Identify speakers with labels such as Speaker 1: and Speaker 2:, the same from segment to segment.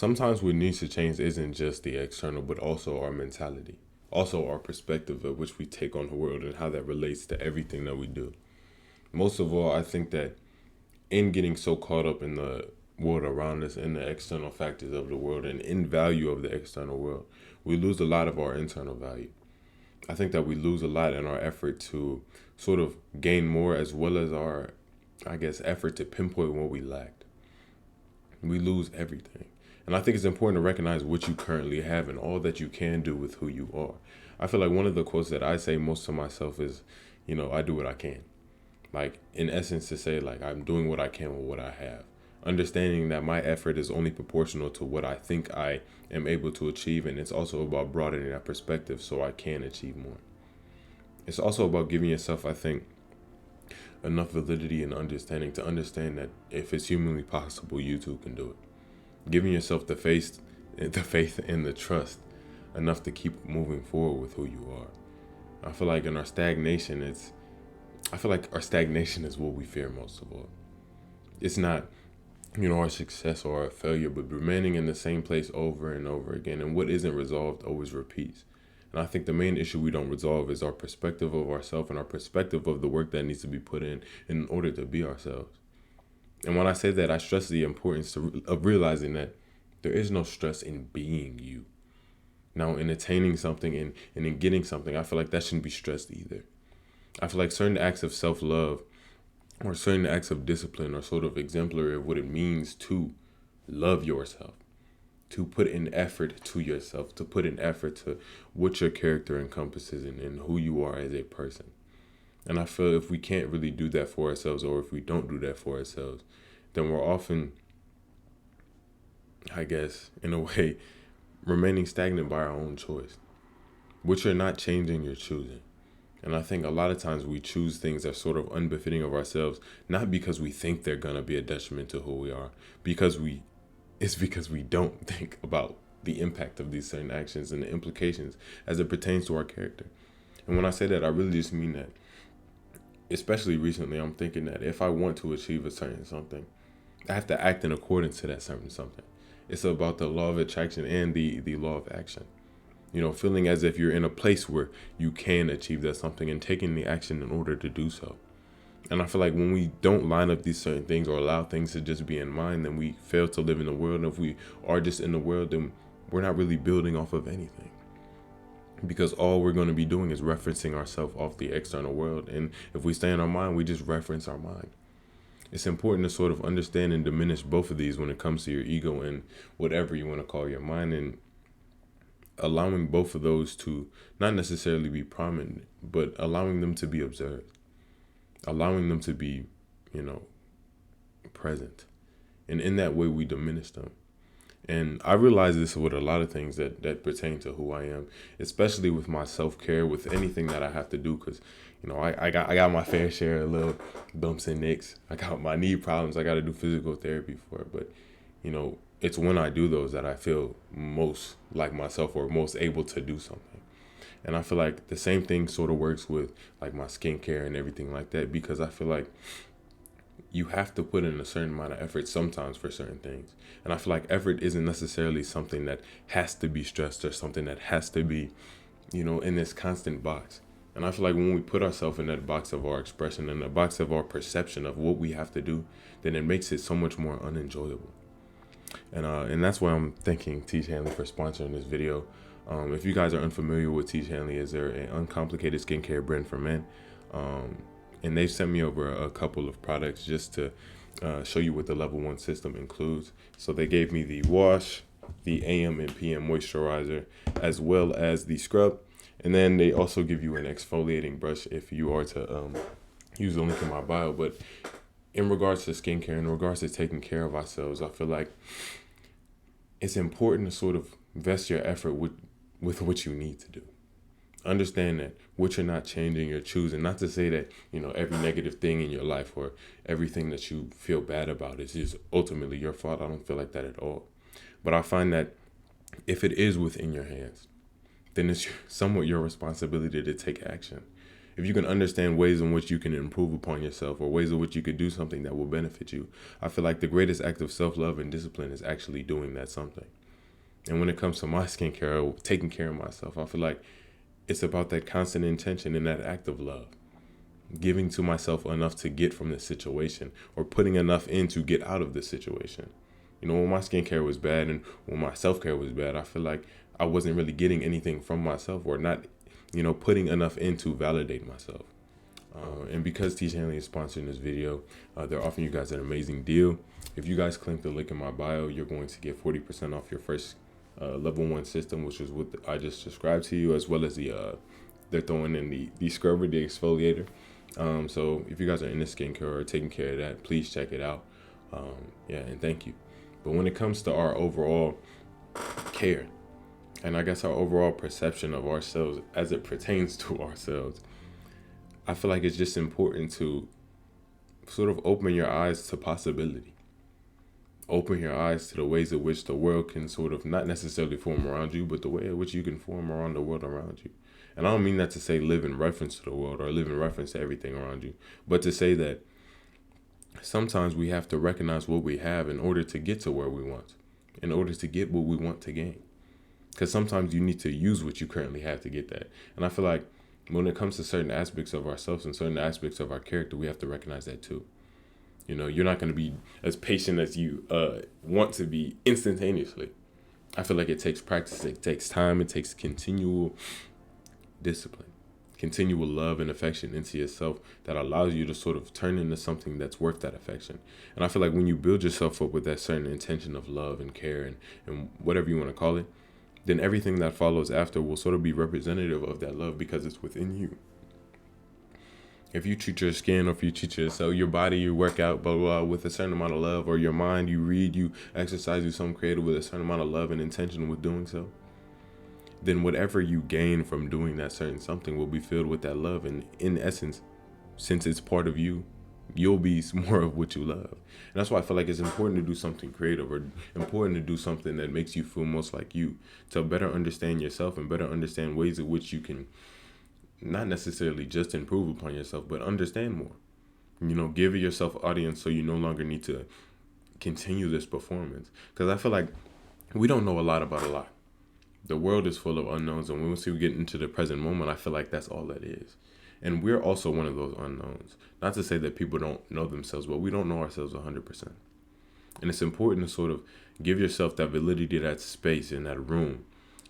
Speaker 1: sometimes what needs to change isn't just the external, but also our mentality, also our perspective of which we take on the world and how that relates to everything that we do. Most of all, I think that in getting so caught up in the world around us, in the external factors of the world, and in value of the external world, we lose a lot of our internal value. I think that we lose a lot in our effort to sort of gain more, as well as our, I guess, effort to pinpoint what we lacked. We lose everything. And I think it's important to recognize what you currently have and all that you can do with who you are. I feel like one of the quotes that I say most to myself is, I do what I can. Like, in essence, to say, like, I'm doing what I can with what I have. Understanding that my effort is only proportional to what I think I am able to achieve. And it's also about broadening that perspective so I can achieve more. It's also about giving yourself, I think, enough validity and understanding to understand that if it's humanly possible, you too can do it. Giving yourself the faith and the trust enough to keep moving forward with who you are. I feel like in our stagnation, I feel like our stagnation is what we fear most of all. It's not, our success or our failure, but remaining in the same place over and over again. And what isn't resolved always repeats. And I think the main issue we don't resolve is our perspective of ourselves and our perspective of the work that needs to be put in order to be ourselves. And when I say that, I stress the importance of realizing that there is no stress in being you. Now, in attaining something and in getting something, I feel like that shouldn't be stressed either. I feel like certain acts of self-love or certain acts of discipline are sort of exemplary of what it means to love yourself, to put in effort to yourself, to put in effort to what your character encompasses and who you are as a person. And I feel if we can't really do that for ourselves, or if we don't do that for ourselves, then we're often, I guess, in a way, remaining stagnant by our own choice, which you're not changing, you're choosing. And I think a lot of times we choose things that are sort of unbefitting of ourselves, not because we think they're going to be a detriment to who we are, it's because we don't think about the impact of these certain actions and the implications as it pertains to our character. And when I say that, I really just mean that, especially recently, I'm thinking that if I want to achieve a certain something, I have to act in accordance to that certain something. It's about the law of attraction and the law of action. Feeling as if you're in a place where you can achieve that something and taking the action in order to do so. And I feel like when we don't line up these certain things or allow things to just be in mind, then we fail to live in the world. And if we are just in the world, then we're not really building off of anything. Because all we're going to be doing is referencing ourselves off the external world. And if we stay in our mind, we just reference our mind. It's important to sort of understand and diminish both of these when it comes to your ego and whatever you want to call your mind, and allowing both of those to not necessarily be prominent, but allowing them to be observed, allowing them to be, present. And in that way, we diminish them. And I realize this with a lot of things that pertain to who I am, especially with my self-care, with anything that I have to do, because, I got my fair share of little bumps and nicks. I got my knee problems. I got to do physical therapy for it. But, it's when I do those that I feel most like myself or most able to do something. And I feel like the same thing sort of works with like my skincare and everything like that, because I feel like you have to put in a certain amount of effort sometimes for certain things. And I feel like effort isn't necessarily something that has to be stressed or something that has to be, in this constant box. And I feel like when we put ourselves in that box of our expression and the box of our perception of what we have to do, then it makes it so much more unenjoyable. And that's why I'm thanking Teach Hanley for sponsoring this video. If you guys are unfamiliar with Teach Hanley, is they're an uncomplicated skincare brand for men. And they've sent me over a couple of products just to show you what the level 1 system includes. So they gave me the wash, the AM and PM moisturizer, as well as the scrub. And then they also give you an exfoliating brush if you are to use the link in my bio. But in regards to skincare, in regards to taking care of ourselves, I feel like it's important to sort of vest your effort with what you need to do. Understand that what you're not changing, you're choosing. Not to say that, every negative thing in your life or everything that you feel bad about is just ultimately your fault. I don't feel like that at all. But I find that if it is within your hands, then it's somewhat your responsibility to take action. if you can understand ways in which you can improve upon yourself or ways in which you could do something that will benefit you, I feel like the greatest act of self-love and discipline is actually doing that something. And when it comes to my skincare or taking care of myself, I feel like it's about that constant intention and that act of love. Giving to myself enough to get from the situation or putting enough in to get out of the situation. You know, when my skincare was bad and when my self-care was bad, I feel like I wasn't really getting anything from myself or not, putting enough in to validate myself. And because Teach Hanley is sponsoring this video, they're offering you guys an amazing deal. If you guys click the link in my bio, you're going to get 40% off your first level 1 system, which is what I just described to you, as well as they're throwing in the scrubber, the exfoliator. So if you guys are into skincare or taking care of that, please check it out. And thank you. But when it comes to our overall care, and I guess our overall perception of ourselves as it pertains to ourselves, I feel like it's just important to sort of open your eyes to possibility. Open your eyes to the ways in which the world can sort of not necessarily form around you, but the way in which you can form around the world around you. And I don't mean that to say live in reference to the world or live in reference to everything around you, but to say that sometimes we have to recognize what we have in order to get to where we want, in order to get what we want to gain. Because sometimes you need to use what you currently have to get that. And I feel like when it comes to certain aspects of ourselves and certain aspects of our character, we have to recognize that too. You're not going to be as patient as you want to be instantaneously. I feel like it takes practice, it takes time, it takes continual discipline, continual love and affection into yourself that allows you to sort of turn into something that's worth that affection. And I feel like when you build yourself up with that certain intention of love and care and whatever you want to call it, then everything that follows after will sort of be representative of that love because it's within you. If you treat your skin or if you treat your body, you work out, blah, blah, blah, with a certain amount of love, or your mind, you read, you exercise, you something creative with a certain amount of love and intention with doing so, then whatever you gain from doing that certain something will be filled with that love. And in essence, since it's part of you, you'll be more of what you love. And that's why I feel like it's important to do something creative or important to do something that makes you feel most like you, to better understand yourself and better understand ways in which you can not necessarily just improve upon yourself, but understand more. Give yourself audience so you no longer need to continue this performance. Because I feel like we don't know a lot about a lot. The world is full of unknowns, and once we get into the present moment, I feel like that's all that is. And we're also one of those unknowns. Not to say that people don't know themselves, but we don't know ourselves 100%. And it's important to sort of give yourself that validity, that space, and that room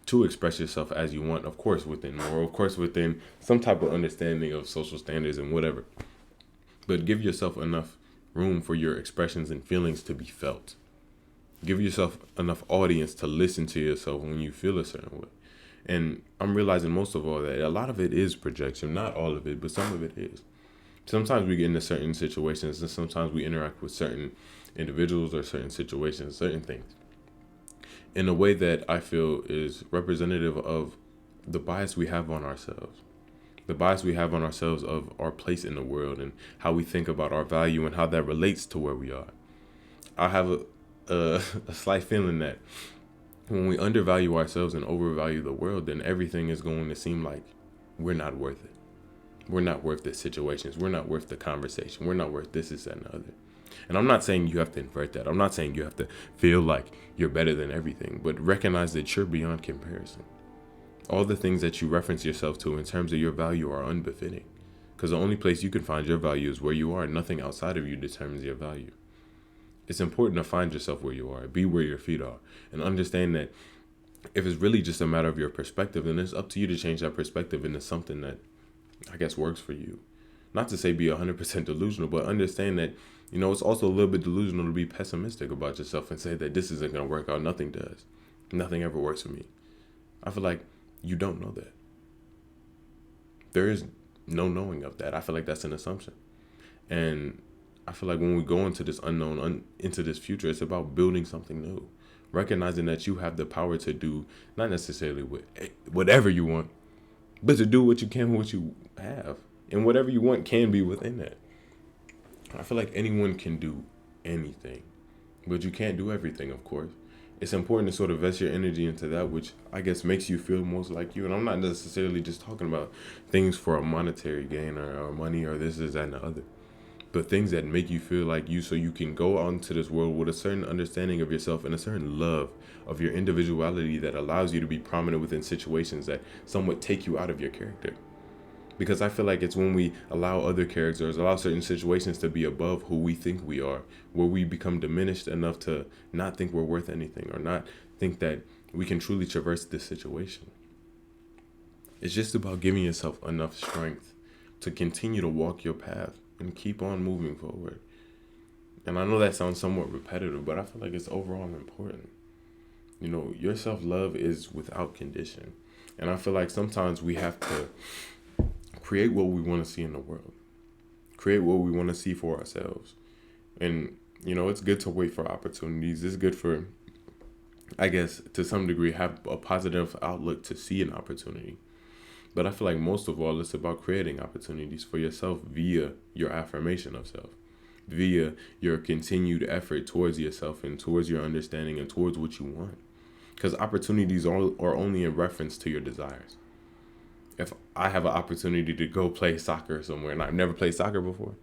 Speaker 1: to express yourself as you want, of course, within moral, of course, within some type of understanding of social standards and whatever. But give yourself enough room for your expressions and feelings to be felt. Give yourself enough audience to listen to yourself when you feel a certain way. And I'm realizing most of all that a lot of it is projection, not all of it, but some of it is. Sometimes we get into certain situations and sometimes we interact with certain individuals or certain situations, certain things, in a way that I feel is representative of the bias we have on ourselves. The bias we have on ourselves of our place in the world and how we think about our value and how that relates to where we are. I have a slight feeling that when we undervalue ourselves and overvalue the world, then everything is going to seem like we're not worth it. We're not worth the situations. We're not worth the conversation. We're not worth this, and the other. And I'm not saying you have to invert that. I'm not saying you have to feel like you're better than everything, but recognize that you're beyond comparison. All the things that you reference yourself to in terms of your value are unbefitting, because the only place you can find your value is where you are. Nothing outside of you determines your value. It's important to find yourself where you are, be where your feet are, and understand that if it's really just a matter of your perspective, then it's up to you to change that perspective into something that I guess works for you. Not to say be 100% delusional, but understand that, it's also a little bit delusional to be pessimistic about yourself and say that this isn't going to work out. Nothing does. Nothing ever works for me. I feel like you don't know that. There is no knowing of that. I feel like that's an assumption. And I feel like when we go into this unknown, into this future, it's about building something new. Recognizing that you have the power to do, not necessarily whatever you want, but to do what you can with what you have. And whatever you want can be within that. I feel like anyone can do anything, but you can't do everything, of course. it's important to sort of invest your energy into that which I guess makes you feel most like you. And I'm not necessarily just talking about things for a monetary gain or money or this, is, that, and the other, but things that make you feel like you, so you can go out into this world with a certain understanding of yourself and a certain love of your individuality that allows you to be prominent within situations that somewhat take you out of your character. Because I feel like it's when we allow other characters, allow certain situations to be above who we think we are, where we become diminished enough to not think we're worth anything or not think that we can truly traverse this situation. It's just about giving yourself enough strength to continue to walk your path and keep on moving forward. And I know that sounds somewhat repetitive, but I feel like it's overall important. You know, your self-love is without condition. And I feel like sometimes we have to create what we want to see in the world, create what we want to see for ourselves. And, you know, it's good to wait for opportunities. It's good for, I guess, to some degree, have a positive outlook to see an opportunity. But I feel like most of all, it's about creating opportunities for yourself via your affirmation of self, via your continued effort towards yourself and towards your understanding and towards what you want. Because opportunities are only in reference to your desires. If I have an opportunity to go play soccer somewhere and I've never played soccer before,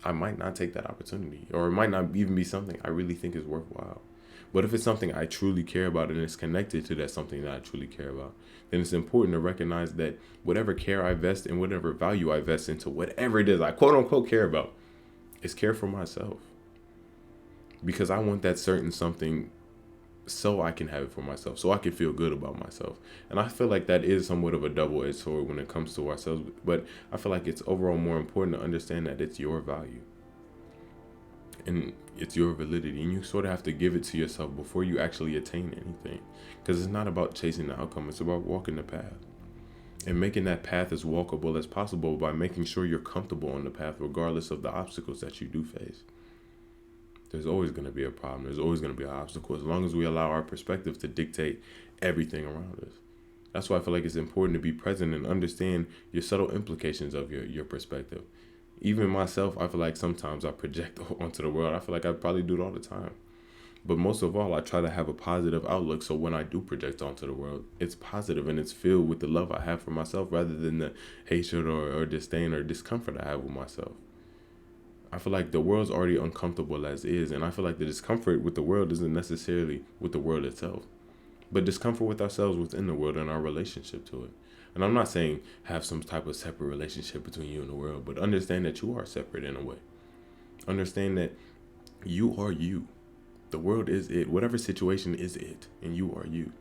Speaker 1: I might not take that opportunity, or it might not even be something I really think is worthwhile. But if it's something I truly care about and it's connected to that something that I truly care about, then it's important to recognize that whatever care I invest and whatever value I invest into whatever it is I quote unquote care about is care for myself. Because I want that certain something so I can have it for myself, so I can feel good about myself. And I feel like that is somewhat of a double-edged sword when it comes to ourselves, but I feel like it's overall more important to understand that it's your value and it's your validity, and you sort of have to give it to yourself before you actually attain anything, because it's not about chasing the outcome, it's about walking the path and making that path as walkable as possible by making sure you're comfortable on the path regardless of the obstacles that you do face. There's always going to be a problem. There's always going to be an obstacle as long as we allow our perspective to dictate everything around us. That's why I feel like it's important to be present and understand your subtle implications of your perspective. Even myself, I feel like sometimes I project onto the world. I feel like I probably do it all the time. But most of all, I try to have a positive outlook. So when I do project onto the world, it's positive and it's filled with the love I have for myself rather than the hatred or disdain or discomfort I have with myself. I feel like the world's already uncomfortable as is, and I feel like the discomfort with the world isn't necessarily with the world itself, but discomfort with ourselves within the world and our relationship to it. And I'm not saying have some type of separate relationship between you and the world, but understand that you are separate in a way. Understand that you are you. The world is it. Whatever situation is it, and you are you.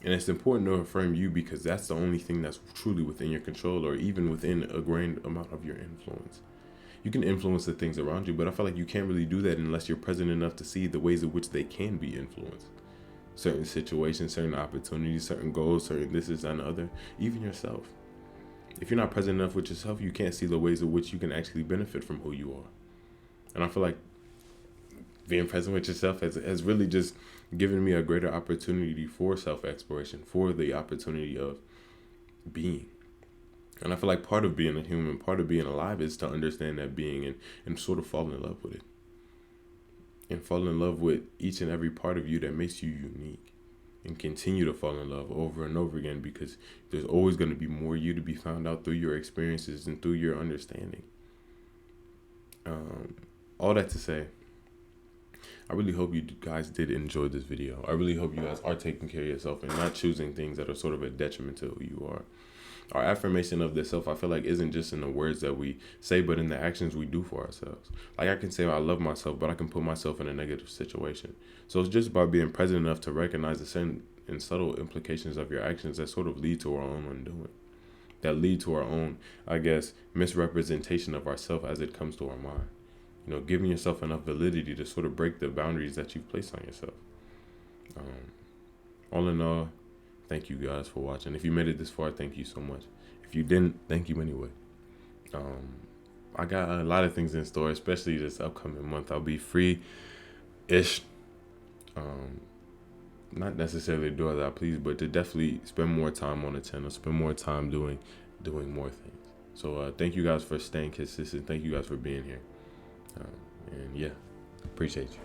Speaker 1: And it's important to affirm you because that's the only thing that's truly within your control or even within a grand amount of your influence. You can influence the things around you, but I feel like you can't really do that unless you're present enough to see the ways in which they can be influenced. Certain situations, certain opportunities, certain goals, certain this, is, and other, even yourself. If you're not present enough with yourself, you can't see the ways in which you can actually benefit from who you are. And I feel like being present with yourself has really just given me a greater opportunity for self-exploration, for the opportunity of being. And I feel like part of being a human, part of being alive is to understand that being and sort of fall in love with it. And fall in love with each and every part of you that makes you unique. And continue to fall in love over and over again because there's always going to be more you to be found out through your experiences and through your understanding. All that to say, I really hope you guys did enjoy this video. I really hope you guys are taking care of yourself and not choosing things that are sort of a detriment to who you are. Our affirmation of the self, I feel like, isn't just in the words that we say, but in the actions we do for ourselves. Like I can say I love myself, but I can put myself in a negative situation. So it's just about being present enough to recognize the certain and subtle implications of your actions that sort of lead to our own undoing. That lead to our own, I guess, misrepresentation of ourself as it comes to our mind. You know, giving yourself enough validity to sort of break the boundaries that you've placed on yourself. All in all, thank you guys for watching. If you made it this far, thank you so much. If you didn't, thank you anyway. I got a lot of things in store, especially this upcoming month. I'll be free-ish. Not necessarily to do as I please, but to definitely spend more time on the channel, spend more time doing more things. So thank you guys for staying consistent. Thank you guys for being here. And yeah, appreciate you.